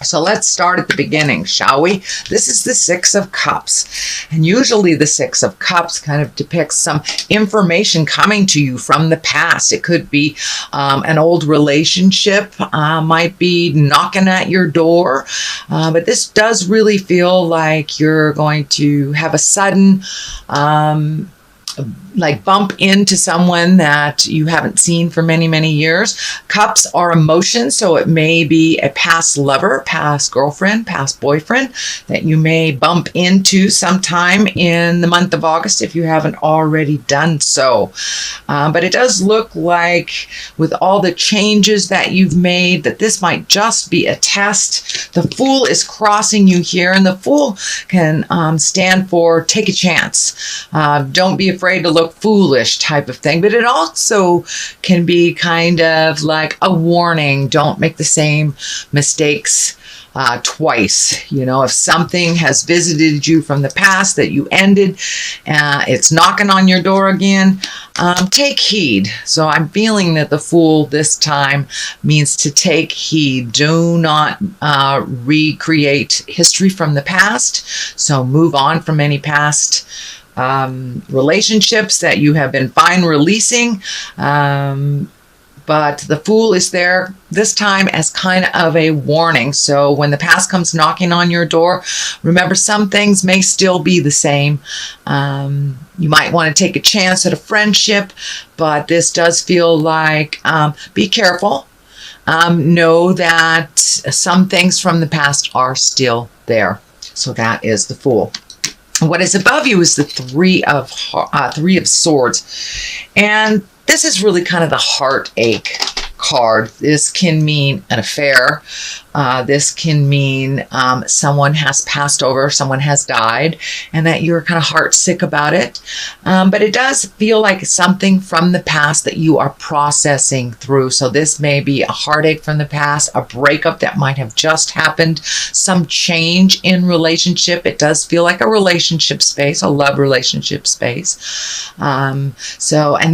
So let's start at the beginning, shall we? This is the Six of Cups. And usually the Six of Cups kind of depicts some information coming to you from the past. It could be an old relationship, might be knocking at your door. But this does really feel like you're going to have a sudden like bump into someone that you haven't seen for many, many years. Cups are emotions, so it may be a past lover, past girlfriend, past boyfriend that you may bump into sometime in the month of August if you haven't already done so. But it does look like with all the changes that you've made that this might just be a test. The Fool is crossing you here, and the Fool can stand for take a chance. Don't be afraid to look foolish type of thing, but it also can be kind of like a warning. Don't make the same mistakes twice. You know, if something has visited you from the past that you ended, it's knocking on your door again, take heed. So I'm feeling that the Fool this time means to take heed. Do not recreate history from the past. So move on from any past relationships that you have been fine releasing. But the Fool is there this time as kind of a warning. So when the past comes knocking on your door, remember some things may still be the same. You might want to take a chance at a friendship, but this does feel like be careful. Know that some things from the past are still there. So that is the Fool. What is above you is the Three of Swords. And this is really kind of the heartache card. This can mean an affair. This can mean someone has passed over, someone has died, and that you're kind of heart sick about it. But it does feel like something from the past that you are processing through. So this may be a heartache from the past, a breakup that might have just happened, some change in relationship. It does feel like a relationship space, a love relationship space. And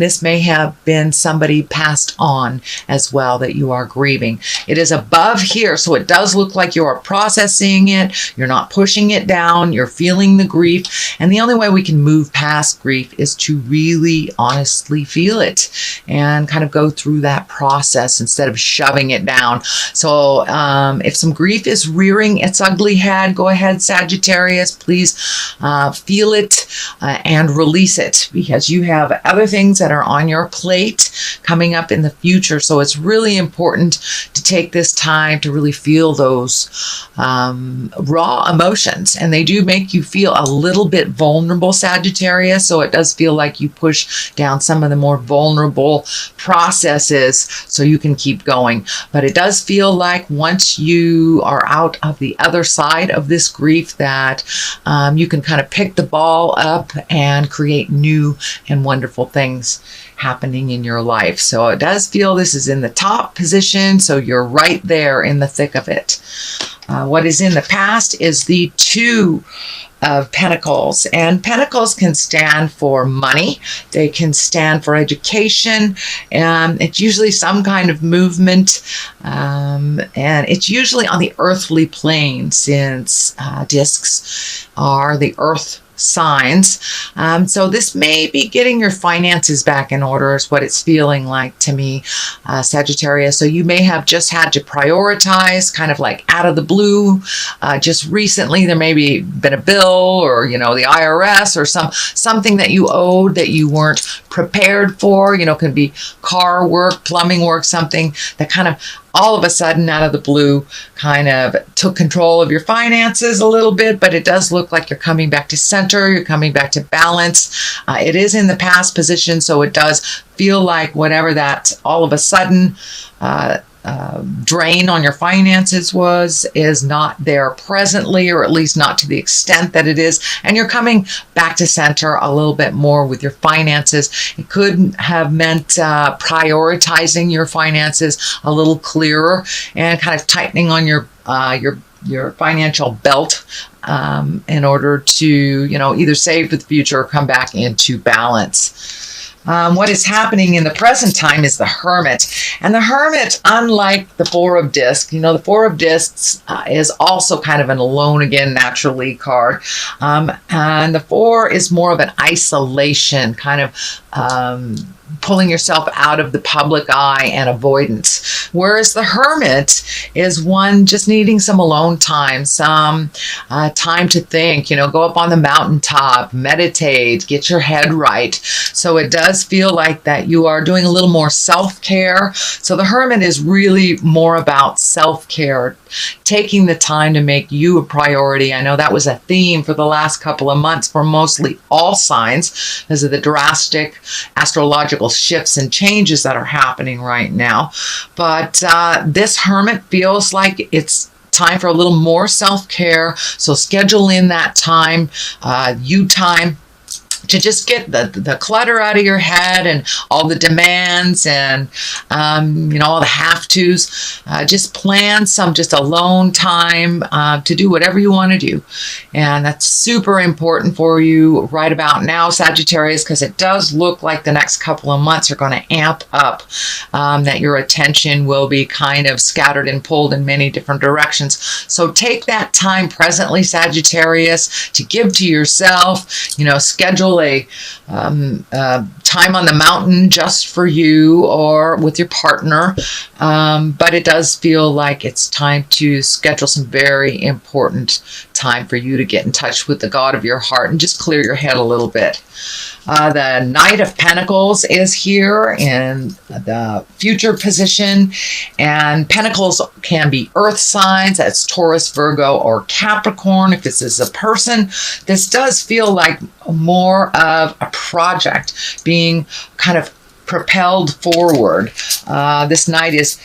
this may have been somebody passed on as well that you are grieving. It is above here, so it does look like you are processing it. You're not pushing it down. You're feeling the grief. And the only way we can move past grief is to really honestly feel it and kind of go through that process instead of shoving it down. So if some grief is rearing its ugly head, go ahead, Sagittarius, please feel it and release it, because you have other things that are on your plate coming up in the future. So it's really important to take this time to really feel those raw emotions, and they do make you feel a little bit vulnerable, Sagittarius. So it does feel like you push down some of the more vulnerable processes so you can keep going. But it does feel like once you are out of the other side of this grief that you can kind of pick the ball up and create new and wonderful things happening in your life. So it does feel this is in the top position, so you're right there in the thick of it. What is in the past is the Two of Pentacles, and Pentacles can stand for money. They can stand for education, and it's usually some kind of movement, and it's usually on the earthly plane, since discs are the earth signs. So this may be getting your finances back in order is what it's feeling like to me, Sagittarius. So you may have just had to prioritize kind of like out of the blue. Just recently there may be been a bill, or the IRS, or something that you owed that you weren't prepared for. Can be car work, plumbing work, something that kind of all of a sudden out of the blue kind of took control of your finances a little bit. But it does look like you're coming back to center, you're coming back to balance. It is in the past position, so it does feel like whatever that all of a sudden drain on your finances is not there presently, or at least not to the extent that it is, and you're coming back to center a little bit more with your finances. It could have meant prioritizing your finances a little clearer and kind of tightening on your financial belt in order to either save for the future or come back into balance. What is happening in the present time is the Hermit. And the Hermit, unlike the Four of Discs, the Four of Discs is also kind of an alone again naturally card. And the Four is more of an isolation, kind of pulling yourself out of the public eye and avoidance. Whereas the Hermit is one just needing some alone time, some time to think, go up on the mountaintop, meditate, get your head right. So it does feel like that you are doing a little more self-care. So the Hermit is really more about self-care, taking the time to make you a priority. I know that was a theme for the last couple of months for mostly all signs because of the drastic astrological shifts and changes that are happening right now. But this Hermit feels like it's time for a little more self-care. So schedule in that time, you time, to just get the clutter out of your head and all the demands and, all the have-tos. Just plan some just alone time to do whatever you want to do. And that's super important for you right about now, Sagittarius, because it does look like the next couple of months are going to amp up, that your attention will be kind of scattered and pulled in many different directions. So take that time presently, Sagittarius, to give to yourself, schedule a time on the mountain just for you or with your partner. But it does feel like it's time to schedule some very important time for you to get in touch with the God of your heart and just clear your head a little bit. The Knight of Pentacles is here in the future position, and Pentacles can be earth signs. That's Taurus, Virgo, or Capricorn. If this is a person, this does feel like more of a project being kind of propelled forward. This Knight is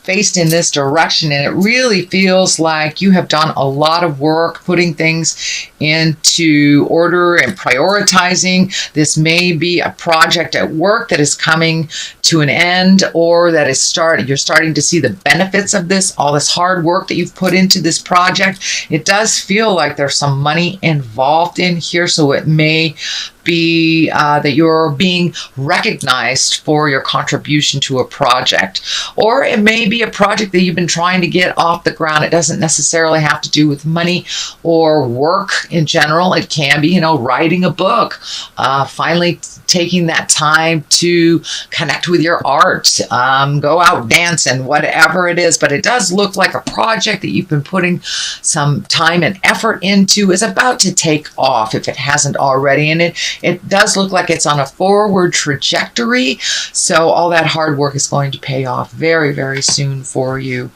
faced in this direction, and it really feels like you have done a lot of work putting things into order and prioritizing. This may be a project at work that is coming to an end, or that is you're starting to see the benefits of this, all this hard work that you've put into this project. It does feel like there's some money involved in here, so it may be that you're being recognized for your contribution to a project, or it may be a project that you've been trying to get off the ground. It doesn't necessarily have to do with money or work in general. It can be, writing a book, finally taking that time to connect with your art, go out dancing, whatever it is. But it does look like a project that you've been putting some time and effort into is about to take off, if it hasn't already. And it does look like it's on a forward trajectory. So all that hard work is going to pay off very, very soon for you.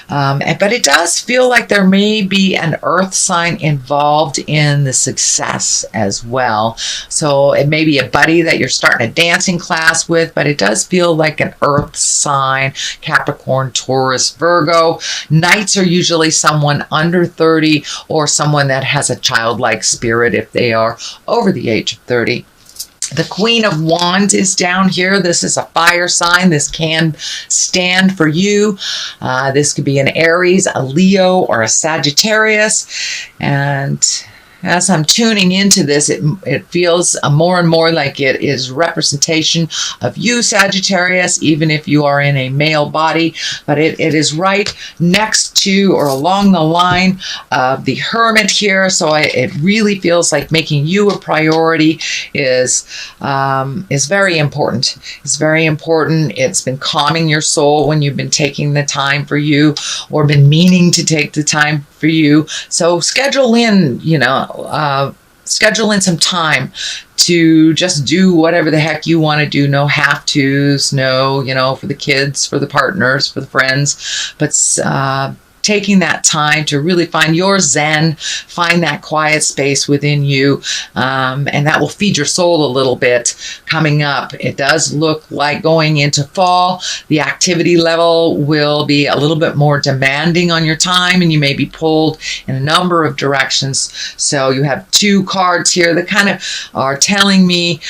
But it does feel like there may be an earth sign involved in the success as well. So it may be a buddy that you're starting a dancing class with, but it does feel like an earth sign, Capricorn, Taurus, Virgo. Knights are usually someone under 30 or someone that has a childlike spirit if they are over the age of 30. The Queen of Wands is down here. This is a fire sign. This can stand for you. This could be an Aries, a Leo, or a Sagittarius. And as I'm tuning into this, it feels more and more like it is representation of you, Sagittarius, even if you are in a male body. But it is right next to or along the line of the Hermit here. So it really feels like making you a priority is very important. It's very important. It's been calming your soul when you've been taking the time for you or been meaning to take the time for you. So schedule in, schedule in some time to just do whatever the heck you want to do. No have-tos, no, for the kids, for the partners, for the friends, but taking that time to really find your zen, find that quiet space within you, and that will feed your soul a little bit coming up. It does look like going into fall, the activity level will be a little bit more demanding on your time, and you may be pulled in a number of directions. So you have two cards here that kind of are telling me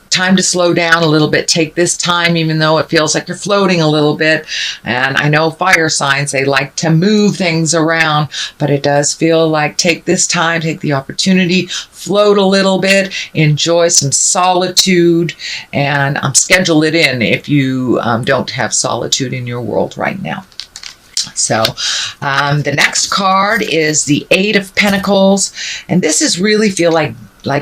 time to slow down a little bit. Take this time, even though it feels like you're floating a little bit. And I know fire signs, they like to move things around, but it does feel like take this time, take the opportunity, float a little bit, enjoy some solitude, and schedule it in if you don't have solitude in your world right now. So the next card is the Eight of Pentacles, and this is really feel like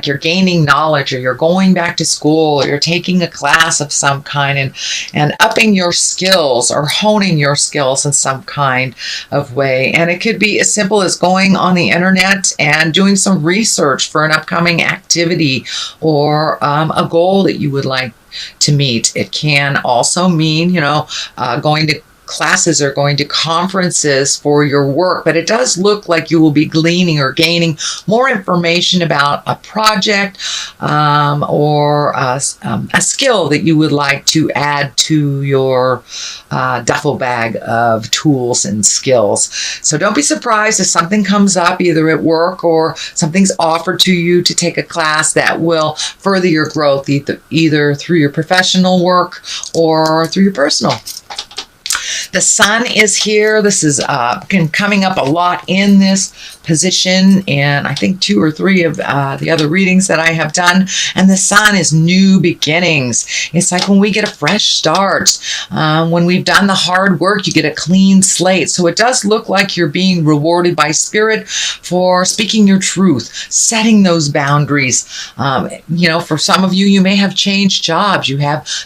you're gaining knowledge, or you're going back to school, or you're taking a class of some kind and upping your skills or honing your skills in some kind of way. And it could be as simple as going on the internet and doing some research for an upcoming activity or a goal that you would like to meet. It can also mean, going to classes or going to conferences for your work, but it does look like you will be gleaning or gaining more information about a project or a skill that you would like to add to your duffel bag of tools and skills. So don't be surprised if something comes up either at work or something's offered to you to take a class that will further your growth either through your professional work or through your personal. The sun is here. This is coming up a lot in this position, and I think 2 or 3 of the other readings that I have done. And the sun is new beginnings. It's like when we get a fresh start. When we've done the hard work, you get a clean slate. So it does look like you're being rewarded by Spirit for speaking your truth, setting those boundaries. For some of you, you may have changed jobs. You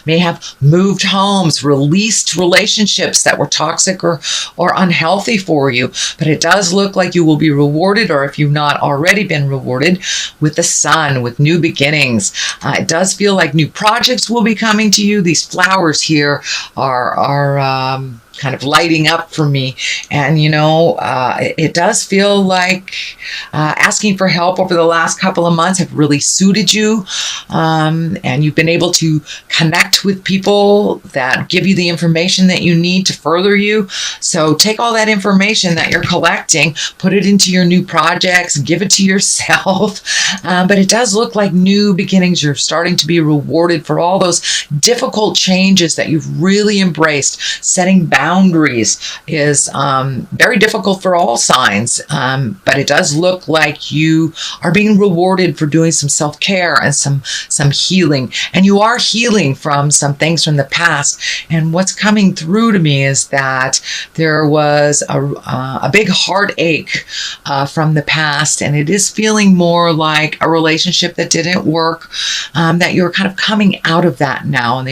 may have moved homes, released relationships that were toxic or unhealthy for you. But it does look like you will be rewarded, or if you've not already been rewarded, with the sun, with new beginnings. It does feel like new projects will be coming to you. These flowers here are kind of lighting up for me. And, it does feel like asking for help over the last couple of months have really suited you. And you've been able to connect with people that give you the information that you need to further you. So take all that information that you're collecting, put it into your new projects, give it to yourself. But it does look like new beginnings. You're starting to be rewarded for all those difficult changes that you've really embraced. Setting boundaries is very difficult for all signs, but it does look like you are being rewarded for doing some self-care and some healing, and you are healing from some things from the past. And what's coming through to me is that there was a big heartache from the past, and it is feeling more like a relationship that didn't work, that you're kind of coming out of that now, and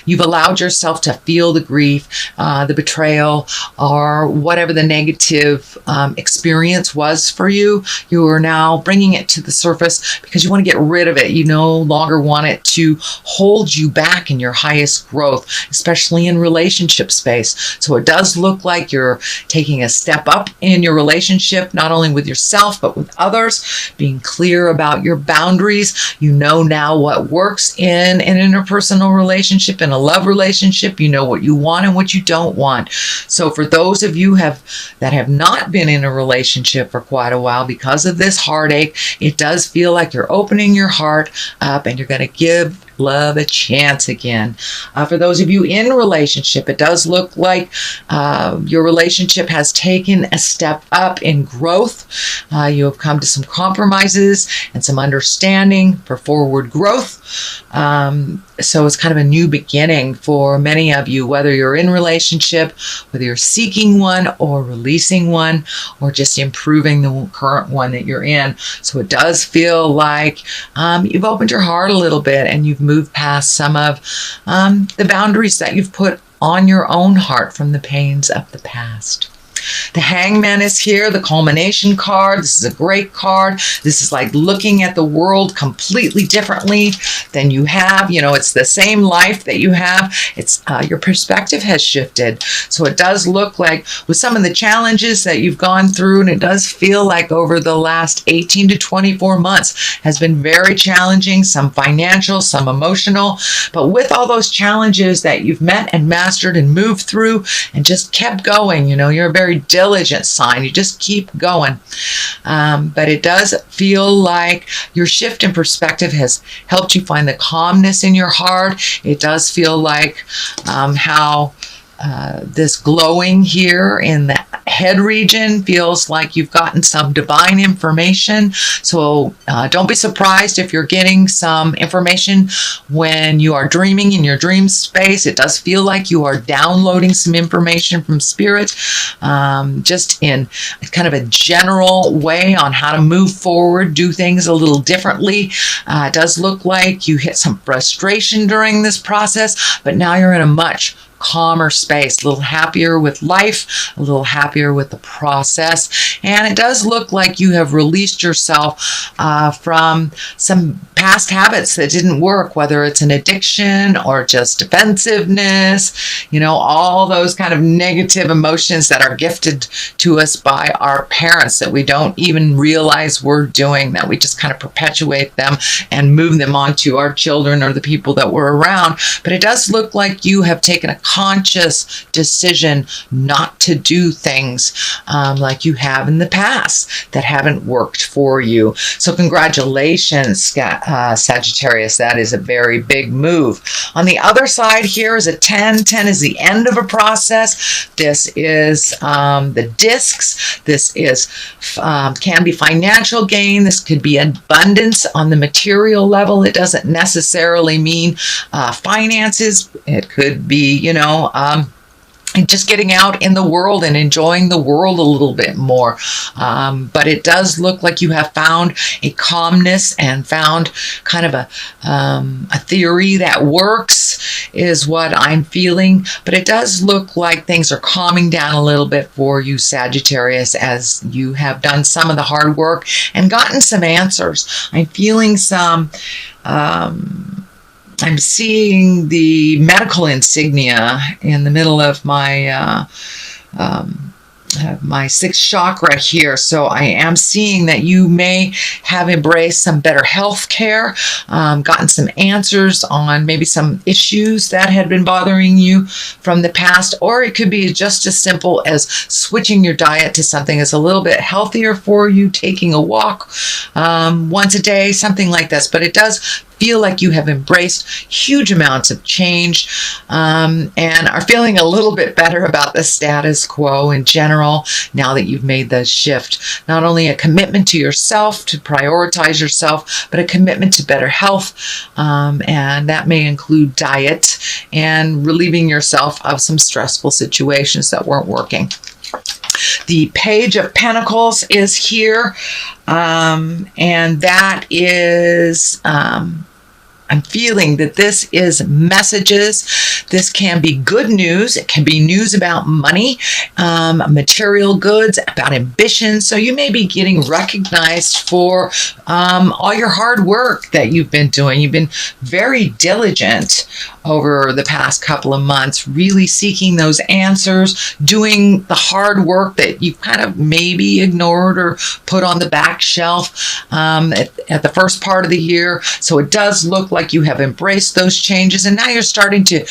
you've allowed yourself to feel the grief, the betrayal, or whatever the negative experience was for you. You are now bringing it to the surface because you want to get rid of it. You no longer want it to hold you back in your highest growth, especially in relationship space. So it does look like you're taking a step up in your relationship, not only with yourself, but with others, being clear about your boundaries. You know now what works in an interpersonal relationship, in a love relationship. You know what you want and what you don't want. So for those of you that have not been in a relationship for quite a while because of this heartache, it does feel like you're opening your heart up and you're going to give love a chance again. For those of you in a relationship, it does look like your relationship has taken a step up in growth. You have come to some compromises and some understanding for forward growth. So it's kind of a new beginning for many of you, whether you're in a relationship, whether you're seeking one or releasing one, or just improving the current one that you're in. So it does feel like you've opened your heart a little bit and you've moved past some of the boundaries that you've put on your own heart from the pains of the past. The Hangman is here, the culmination card. This is a great card. This is like looking at the world completely differently than you have. It's the same life that you have. It's your perspective has shifted. So it does look like with some of the challenges that you've gone through, and it does feel like over the last 18 to 24 months has been very challenging, some financial, some emotional. But with all those challenges that you've met and mastered and moved through and just kept going, you're a very very diligent sign. You just keep going. But it does feel like your shift in perspective has helped you find the calmness in your heart. It does feel like how this glowing here in the head region feels like you've gotten some divine information. So don't be surprised if you're getting some information when you are dreaming in your dream space. It does feel like you are downloading some information from spirit, just in kind of a general way on how to move forward, do things a little differently. It does look like you hit some frustration during this process, but now you're in a much calmer space, a little happier with life, a little happier with the process. And it does look like you have released yourself from some past habits that didn't work, whether it's an addiction or just defensiveness, all those kind of negative emotions that are gifted to us by our parents that we don't even realize we're doing, that we just kind of perpetuate them and move them onto our children or the people that we're around. But it does look like you have taken a conscious decision not to do things like you have in the past that haven't worked for you. So congratulations, Sagittarius. That is a very big move. On the other side here is a 10. 10 is the end of a process. This is the discs. This is can be financial gain. This could be abundance on the material level. It doesn't necessarily mean finances. It could be, just getting out in the world and enjoying the world a little bit more. But it does look like you have found a calmness and found kind of a theory that works, is what I'm feeling. But it does look like things are calming down a little bit for you, Sagittarius, as you have done some of the hard work and gotten some answers. I'm feeling some... I'm seeing the medical insignia in the middle of my my sixth chakra here. So I am seeing that you may have embraced some better health care, gotten some answers on maybe some issues that had been bothering you from the past, or it could be just as simple as switching your diet to something that's a little bit healthier for you, taking a walk once a day, something like this. But it does feel like you have embraced huge amounts of change and are feeling a little bit better about the status quo in general now that you've made the shift. Not only a commitment to yourself, to prioritize yourself, but a commitment to better health, and that may include diet and relieving yourself of some stressful situations that weren't working. The Page of Pentacles is here, and that is... I'm feeling that this is messages. This can be good news. It can be news about money, material goods, about ambition. So you may be getting recognized for all your hard work that you've been doing. You've been very diligent over the past couple of months, really seeking those answers, doing the hard work that you kind of maybe ignored or put on the back shelf at the first part of the year. So it does look like you have embraced those changes, and now you're starting to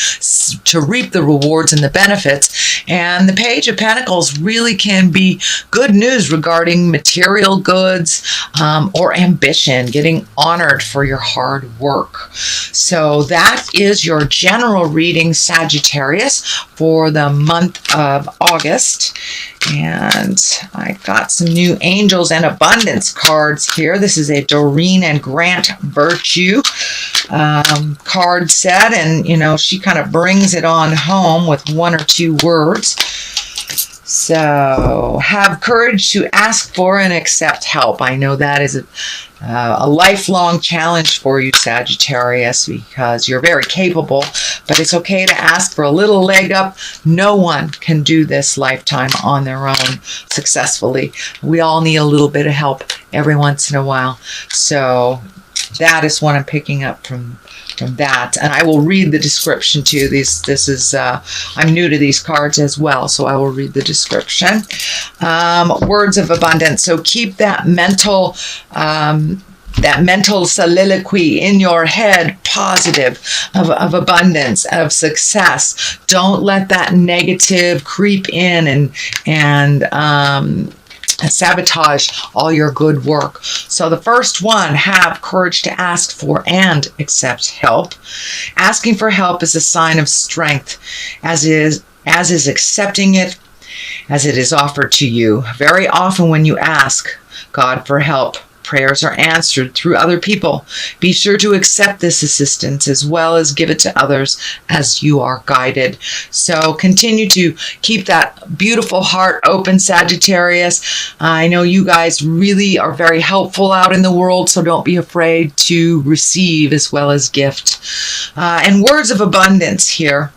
reap the rewards and the benefits. And the Page of Pentacles really can be good news regarding material goods or ambition, getting honored for your hard work. So that is your general reading, Sagittarius, for the month of August. And I got some new Angels and Abundance cards here. This is a Doreen and Grant Virtue card set, and she kind of brings it on home with one or two words. So, have courage to ask for and accept help. I know that is a lifelong challenge for you, Sagittarius, because you're very capable, but it's okay to ask for a little leg up. No one can do this lifetime on their own successfully. We all need a little bit of help every once in a while. So that is what I'm picking up from that, and I will read the description too. This is I'm new to these cards as well, so I will read the description. Words of abundance. So keep that mental that mental soliloquy in your head, positive, of abundance, of success. Don't let that negative creep in and sabotage all your good work. So the first one, have courage to ask for and accept help. Asking for help is a sign of strength, as is accepting it as it is offered to you. Very often when you ask God for help, prayers are answered through other people. Be sure to accept this assistance as well as give it to others as you are guided. So continue to keep that beautiful heart open, Sagittarius. I know you guys really are very helpful out in the world, so don't be afraid to receive as well as gift. And words of abundance here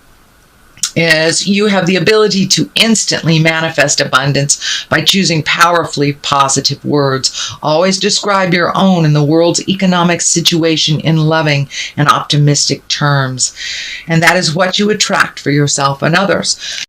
is you have the ability to instantly manifest abundance by choosing powerfully positive words. Always describe your own and the world's economic situation in loving and optimistic terms. And that is what you attract for yourself and others.